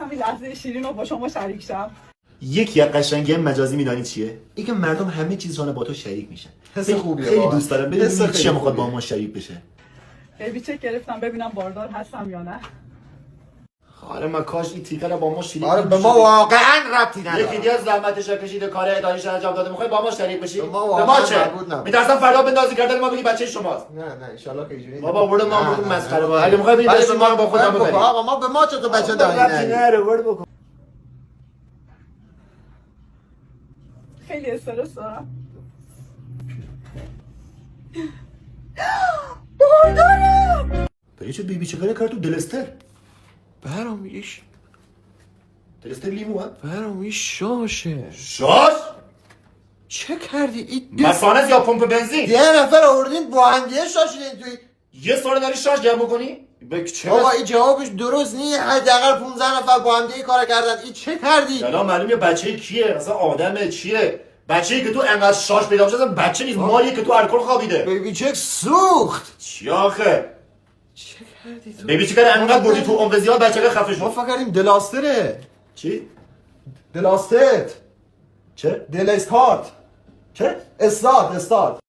خواستم این لحظه شیرین رو با شما شریک شم. یکی از قشنگی مجازی میدانی چیه؟ اینکه مردم همه چیزشون با تو شریک میشن. حس خوبیه خیلی واقعا. دوست دارم ببینم چی میخواد با ما شریک بشه. بیبی چک گرفتم ببینم باردار هستم یا نه. آره من کاش این تیکه رو با ما شریک آره به ما واقعا ربطی یکی نداره. دیگه از زحمتش کشیده کار اداریش انجام داده میخوای با ما شریک بشی؟ به ما به واقعا ما چه؟ مربوط نبود. میترسم فردا بندازی کردن ما بگی بچه شماست. نه ان شاءالله که اینجوری بابا برو ما نه، بگو نه، مسخره نه. با اگه میخوای بری ولی داشت به ما با خودم بگو. ببری. آقا ما به ما چطور بچه داری ربطی نه نره ورد بکن. خیلی استرس دارم. باردارم. برای چه بیبی چه کار تو دلستر؟ برام ایش دلستر لیمو ها؟ برام ایش شاشه شاش؟ چه کردی این مسانس یا پمپ بنزین؟ یه نفر آوردین با هم دیگه شاشیدین توی یه سال داری شاش جمع کنی؟ بابا این جوابش درست نیست. حداقل 15 نفر با هم دیگه کار کردن. این چه کردی؟ الان معلومه بچه کیه؟ اصلا آدمه چیه؟ بچه‌ای که تو انقدر شاش پیدا بشه اصلا بچه نیست مالیه که تو الکل خوابیده. بیبی چک سوخت. چی آخه؟ چه کردی تو بیبی چه کار انقدر بردی تو عمر زیاد بچه‌ها خفه ما شد. فکر کردیم دلاستره. چی؟ دلاستت. چه؟ دل استارت. چه؟ استارت.